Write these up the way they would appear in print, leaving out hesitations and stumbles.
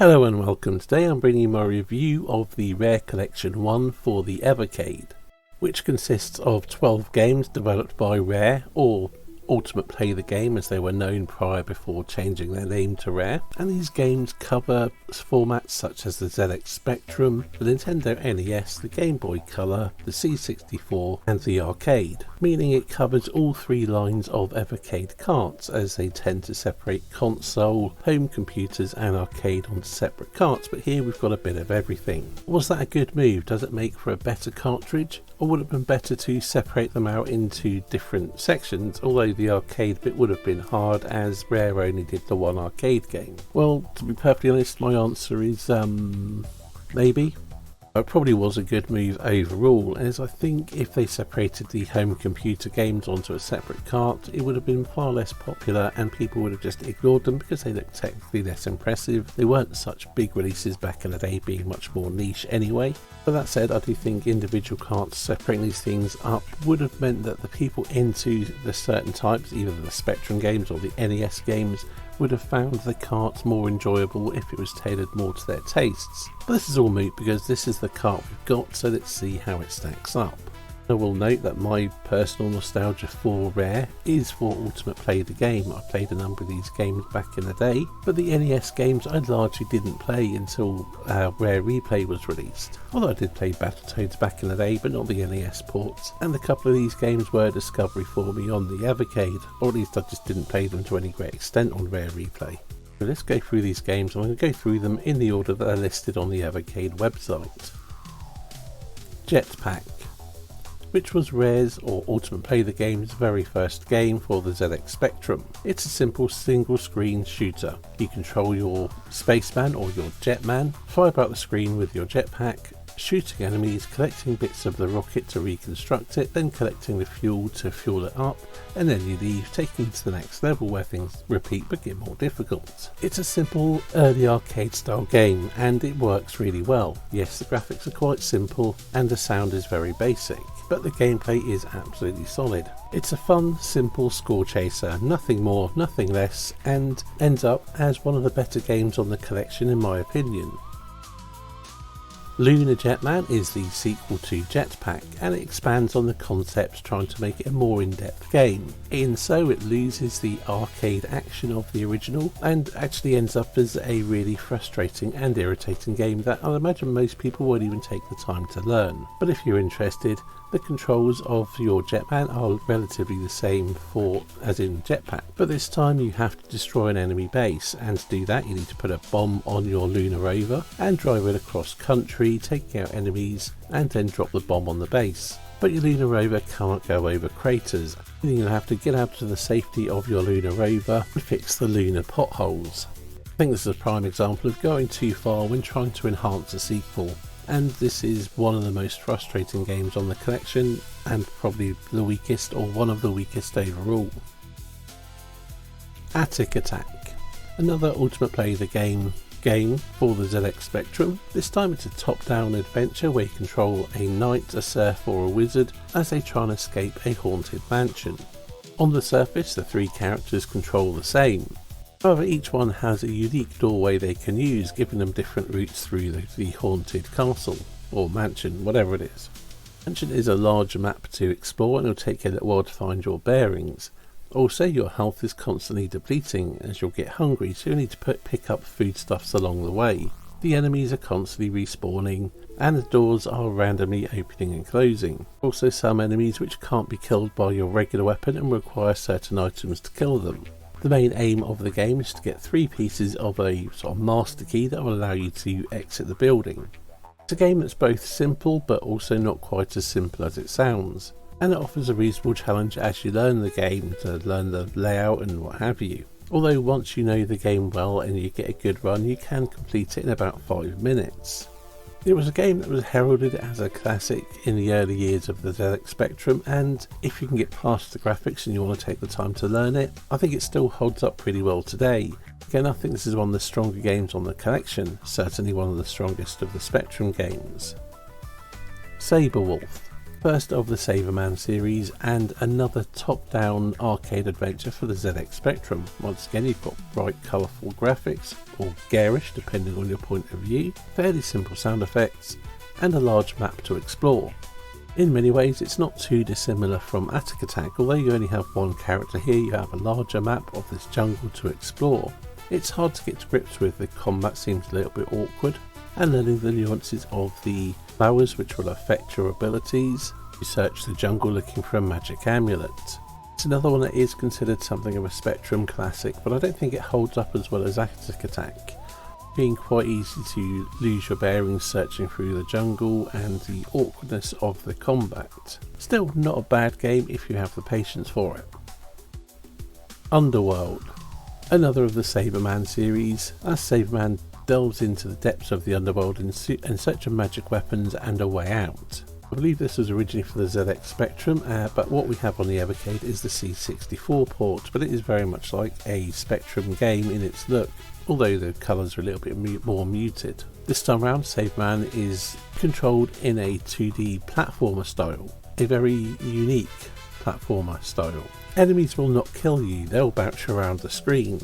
Hello and welcome. Today I'm bringing you my review of the Rare Collection 1 for the Evercade, which consists of 12 games developed by Rare, or Ultimate Play the Game as they were known before changing their name to Rare, and these games cover formats such as the ZX Spectrum, the Nintendo NES, the Game Boy Color, the C64 and the Arcade, meaning it covers all three lines of Evercade carts, as they tend to separate console, home computers and arcade onto separate carts, but here we've got a bit of everything. Was that a good move? Does it make for a better cartridge? Or would it have been better to separate them out into different sections, although the arcade bit would have been hard as Rare only did the one arcade game? Well, to be perfectly honest, my answer is maybe. It probably was a good move overall, as I think if they separated the home computer games onto a separate cart, it would have been far less popular and people would have just ignored them because they looked technically less impressive. They weren't such big releases back in the day, being much more niche anyway. But that said, I do think individual carts separating these things up would have meant that the people into the certain types, either the Spectrum games or the NES games, would have found the carts more enjoyable if it was tailored more to their tastes. But this is all moot because this is the cart we've got, so let's see how it stacks up. I will note that my personal nostalgia for Rare is for Ultimate Play the Game. I played a number of these games back in the day, but the NES games I largely didn't play until Rare Replay was released. Although I did play Battletoads back in the day, but not the NES ports, and a couple of these games were a discovery for me on the Evercade, or at least I just didn't play them to any great extent on Rare Replay. So let's go through these games. I'm going to go through them in the order that are listed on the Evercade website. Jetpack, which was Rare's, or Ultimate Play the Game's, very first game for the ZX Spectrum. It's a simple single screen shooter. You control your spaceman or your jetman, fly about the screen with your jetpack, shooting enemies, collecting bits of the rocket to reconstruct it, then collecting the fuel to fuel it up, and then you leave, taking it to the next level where things repeat but get more difficult. It's a simple early arcade style game and it works really well. Yes, the graphics are quite simple and the sound is very basic, but the gameplay is absolutely solid. It's a fun, simple score chaser, nothing more, nothing less, and ends up as one of the better games on the collection in my opinion. Lunar Jetman is the sequel to Jetpack, and it expands on the concepts, trying to make it a more in-depth game. In so, it loses the arcade action of the original and actually ends up as a really frustrating and irritating game that I imagine most people won't even take the time to learn. But if you're interested, the controls of your jetman are relatively the same as in Jetpack, but this time you have to destroy an enemy base, and to do that you need to put a bomb on your lunar rover and drive it across country, taking out enemies, and then drop the bomb on the base. But your lunar rover cannot go over craters, and you'll have to get out to the safety of your lunar rover and fix the lunar potholes. I think this is a prime example of going too far when trying to enhance a sequel, and this is one of the most frustrating games on the collection and probably the weakest, or one of the weakest overall. Attic Attack, another Ultimate Play the Game for the ZX Spectrum. This time it's a top-down adventure where you control a knight, a serf or a wizard as they try and escape a haunted mansion. On the surface the three characters control the same. However, each one has a unique doorway they can use, giving them different routes through the haunted castle, or mansion, whatever it is. Mansion is a large map to explore and it'll take you a little while to find your bearings. Also, your health is constantly depleting as you'll get hungry, so you'll need to pick up foodstuffs along the way. The enemies are constantly respawning, and the doors are randomly opening and closing. Also, some enemies which can't be killed by your regular weapon and require certain items to kill them. The main aim of the game is to get 3 pieces of a sort of master key that will allow you to exit the building. It's a game that's both simple but also not quite as simple as it sounds, and it offers a reasonable challenge as you learn the game, to learn the layout and what have you. Although once you know the game well and you get a good run, you can complete it in about 5 minutes. It was a game that was heralded as a classic in the early years of the ZX Spectrum, and if you can get past the graphics and you want to take the time to learn it, I think it still holds up pretty well today. Again, I think this is one of the stronger games on the collection, certainly one of the strongest of the Spectrum games. Sabre Wolf. First of the Saberman series, and another top-down arcade adventure for the ZX Spectrum. Once again, you've got bright colourful graphics, or garish depending on your point of view, fairly simple sound effects, and a large map to explore. In many ways it's not too dissimilar from Attack Attack, although you only have one character here, you have a larger map of this jungle to explore. It's hard to get to grips with, the combat seems a little bit awkward, and learning the nuances of the flowers which will affect your abilities. You search the jungle looking for a magic amulet. It's another one that is considered something of a Spectrum classic, but I don't think it holds up as well as Attack Attack, being quite easy to lose your bearings searching through the jungle and the awkwardness of the combat. Still not a bad game if you have the patience for it. Underworld, another of the Saberman series, as Saberman delves into the depths of the underworld in search of magic weapons and a way out. I believe this was originally for the ZX Spectrum, but what we have on the Evercade is the C64 port, but it is very much like a Spectrum game in its look, although the colours are a little bit more muted. This time around, Saberman is controlled in a 2D platformer style, a very unique platformer style. Enemies will not kill you, they'll bounce around the screen,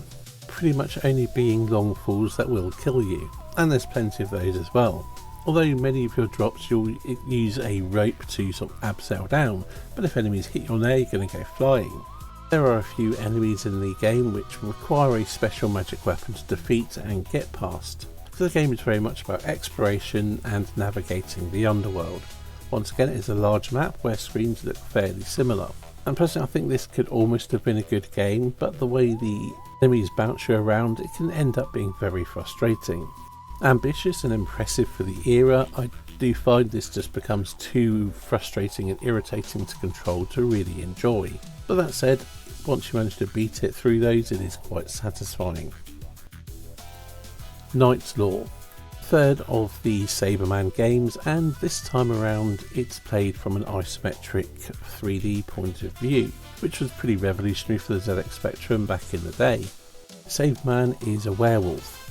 pretty much only being long falls that will kill you, and there's plenty of those as well. Although many of your drops you'll use a rope to sort of abseil down, but if enemies hit you on there you're going to go flying. There are a few enemies in the game which require a special magic weapon to defeat and get past. So the game is very much about exploration and navigating the underworld. Once again, it is a large map where screens look fairly similar. And personally I think this could almost have been a good game, but the way the enemies bounce you around, it can end up being very frustrating. Ambitious and impressive for the era, I do find this just becomes too frustrating and irritating to control to really enjoy. But that said, once you manage to beat it through those, it is quite satisfying. Knight's Law, third of the Saberman games, and this time around it's played from an isometric 3D point of view, which was pretty revolutionary for the ZX Spectrum back in the day. Saberman is a werewolf,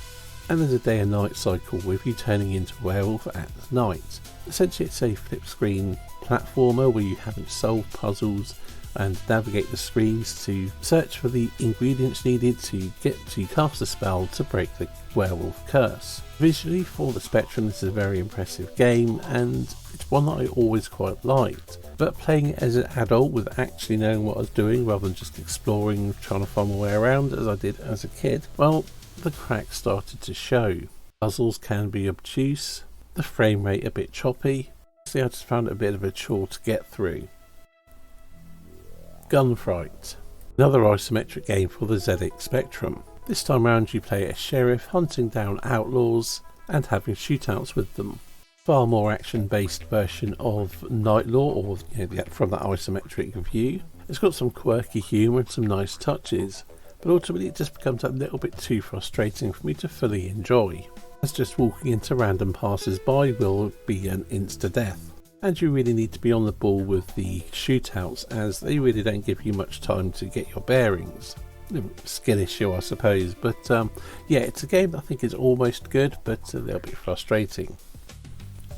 and there's a day and night cycle with you turning into a werewolf at night. Essentially it's a flip screen platformer where you have to solve puzzles and navigate the screens to search for the ingredients needed to get to cast a spell to break the werewolf curse. Visually for the Spectrum this is a very impressive game, and it's one that I always quite liked, but playing it as an adult with actually knowing what I was doing rather than just exploring, trying to find my way around as I did as a kid, well, the cracks started to show. Puzzles can be obtuse, the frame rate a bit choppy, so I just found it a bit of a chore to get through. Gunfight, another isometric game for the ZX Spectrum. This time round you play a sheriff hunting down outlaws and having shootouts with them. Far more action based version of Night Law, or from that isometric view. It's got some quirky humour and some nice touches, but ultimately it just becomes a little bit too frustrating for me to fully enjoy, as just walking into random passers-by will be an insta-death, and you really need to be on the ball with the shootouts as they really don't give you much time to get your bearings. Skill issue I suppose, but yeah, it's a game that I think is almost good but a little bit frustrating.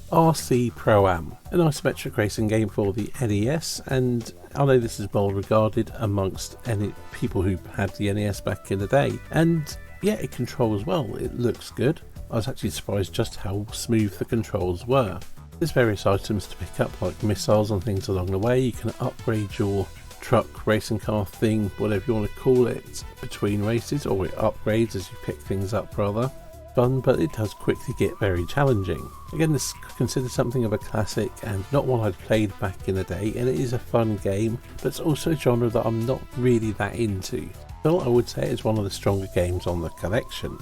RC Pro-Am, an isometric racing game for the NES, and I know this is well regarded amongst any people who had the NES back in the day, and yeah, it controls well, it looks good. I was actually surprised just how smooth the controls were. There's various items to pick up like missiles and things along the way. You can upgrade your truck, racing car thing, whatever you want to call it, between races, or it upgrades as you pick things up rather. Fun, but it does quickly get very challenging. Again, this is considered something of a classic and not one I'd played back in the day, and it is a fun game, but it's also a genre that I'm not really that into. Still, I would say it's one of the stronger games on the collection.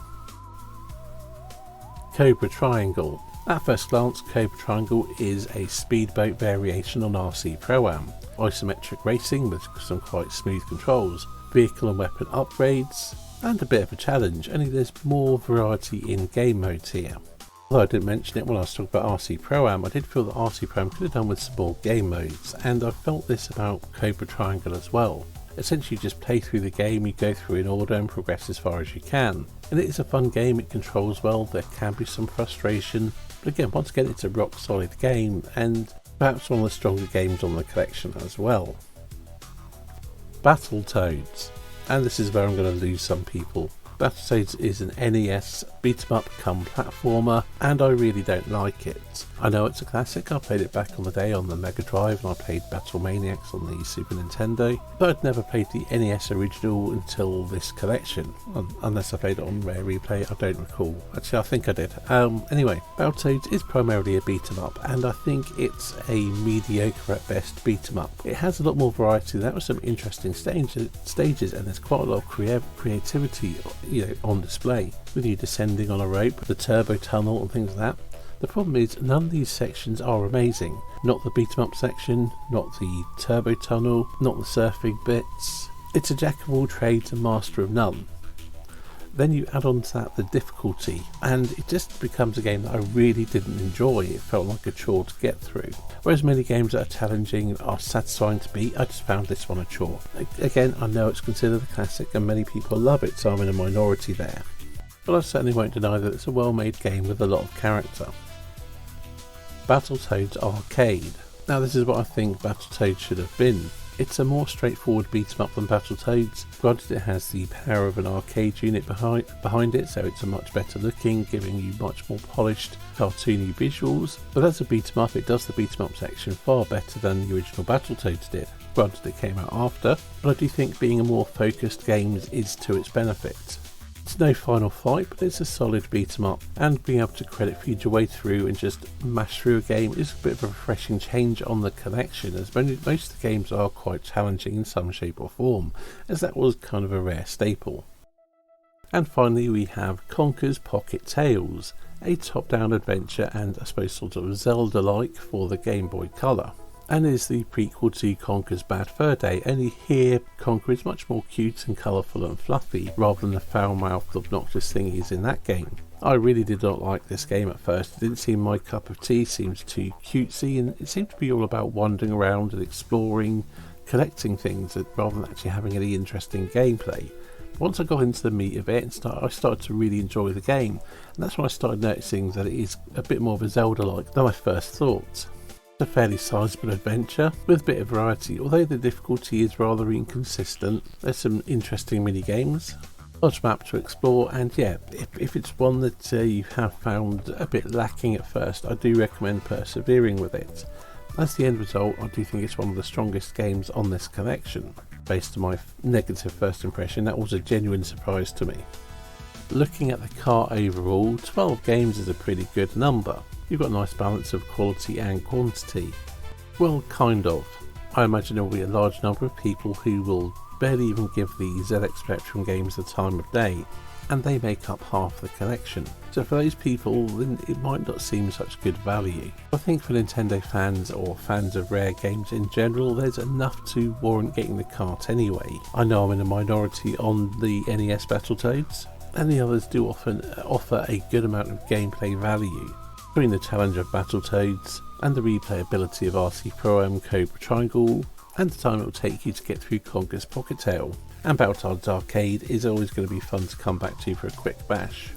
Cobra Triangle. At first glance, Cobra Triangle is a speedboat variation on RC Pro-Am. Isometric racing with some quite smooth controls, vehicle and weapon upgrades, and a bit of a challenge, only there's more variety in game modes here. Although I didn't mention it when I was talking about RC Pro-Am, I did feel that RC Pro-Am could have done with some more game modes, and I felt this about Cobra Triangle as well. Essentially you just play through the game, you go through in order and progress as far as you can. And it is a fun game, it controls well, there can be some frustration, but again, once again it's a rock solid game, and Perhaps one of the stronger games on the collection as well. Battletoads, and this is where I'm going to lose some people. Battletoads is an NES beat-em-up come platformer, and I really don't like it. I know it's a classic, I played it back on the day on the Mega Drive, and I played Battle Maniacs on the Super Nintendo, but I'd never played the NES original until this collection, unless I played it on Rare Replay, I don't recall. Actually, I think I did. Anyway, Battletoads is primarily a beat-em-up, and I think it's a mediocre at best beat-em-up. It has a lot more variety, there were some interesting stages, and there's quite a lot of creativity on display, with you descending on a rope, the turbo tunnel and things like that. The problem is none of these sections are amazing. Not the beat 'em up section, not the turbo tunnel, not the surfing bits. It's a jack of all trades and master of none. Then you add on to that the difficulty, and it just becomes a game that I really didn't enjoy. It felt like a chore to get through. Whereas many games that are challenging are satisfying to beat, I just found this one a chore. Again, I know it's considered a classic and many people love it, so I'm in a minority there. But I certainly won't deny that it's a well-made game with a lot of character. Battletoads Arcade. Now this is what I think Battletoads should have been. It's a more straightforward beat-em-up than Battletoads. Granted, it has the power of an arcade unit behind it, so it's a much better looking, giving you much more polished, cartoony visuals. But as a beat-em-up, it does the beat-em-up section far better than the original Battletoads did. Granted, it came out after, but I do think being a more focused game is to its benefit. It's no final fight, but it's a solid beat 'em up, and being able to credit feed your way through and just mash through a game is a bit of a refreshing change on the collection, as most of the games are quite challenging in some shape or form, as that was kind of a rare staple. And finally we have Conker's Pocket Tales, a top-down adventure and I suppose sort of Zelda-like for the Game Boy Color, and is the prequel to Conker's Bad Fur Day, only here Conker is much more cute and colourful and fluffy rather than the foul-mouthed obnoxious thing he is in that game. I really did not like this game at first. It didn't seem my cup of tea, seems too cutesy, and it seemed to be all about wandering around and exploring, collecting things rather than actually having any interesting gameplay. Once I got into the meat of it I started to really enjoy the game, and that's when I started noticing that it is a bit more of a Zelda-like than I first thought. It's a fairly sizable adventure with a bit of variety, although the difficulty is rather inconsistent. There's some interesting mini games, large map to explore, and yeah, if it's one that you have found a bit lacking at first, I do recommend persevering with it. As the end result, I do think it's one of the strongest games on this collection. Based on my negative first impression, that was a genuine surprise to me. Looking at the cart overall, 12 games is a pretty good number. You've got a nice balance of quality and quantity. Well, kind of. I imagine there will be a large number of people who will barely even give the ZX Spectrum games the time of day, and they make up half the collection. So for those people, then it might not seem such good value. I think for Nintendo fans or fans of rare games in general, there's enough to warrant getting the cart anyway. I know I'm in a minority on the NES Battletoads, and the others do often offer a good amount of gameplay value. Between the challenge of Battletoads and the replayability of RC Pro-Am Cobra Triangle, and the time it will take you to get through Conker's Pocket Tale, and Battletoads Arcade is always going to be fun to come back to for a quick bash.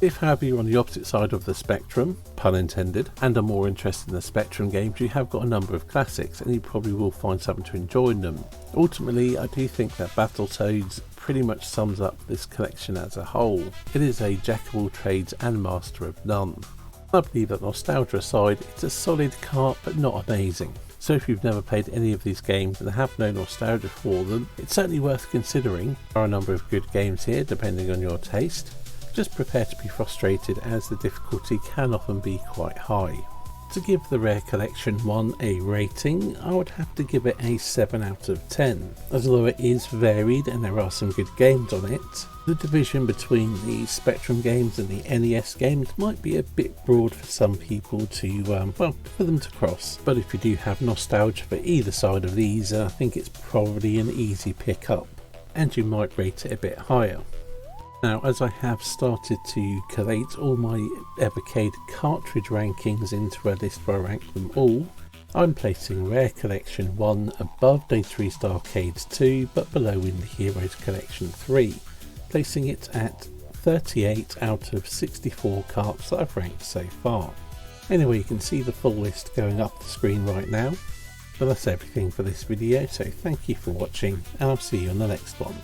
If however you're on the opposite side of the spectrum, pun intended, and are more interested in the Spectrum games, you have got a number of classics and you probably will find something to enjoy in them. Ultimately, I do think that Battletoads pretty much sums up this collection as a whole. It is a jack of all trades and master of none. I believe that nostalgia aside, it's a solid cart but not amazing. So if you've never played any of these games and have no nostalgia for them, it's certainly worth considering. There are a number of good games here depending on your taste. Just prepare to be frustrated as the difficulty can often be quite high. To give the Rare Collection 1 a rating, I would have to give it a 7 out of 10. As although it is varied and there are some good games on it, the division between the Spectrum games and the NES games might be a bit broad for some people to, for them to cross. But if you do have nostalgia for either side of these, I think it's probably an easy pick up, and you might rate it a bit higher. Now, as I have started to collate all my Evercade cartridge rankings into a list where I rank them all, I'm placing Rare Collection 1 above Data East Arcades 2 but below in the Heroes Collection 3, placing it at 38 out of 64 carts that I've ranked so far. Anyway, you can see the full list going up the screen right now. But that's everything for this video, so thank you for watching, and I'll see you in the next one.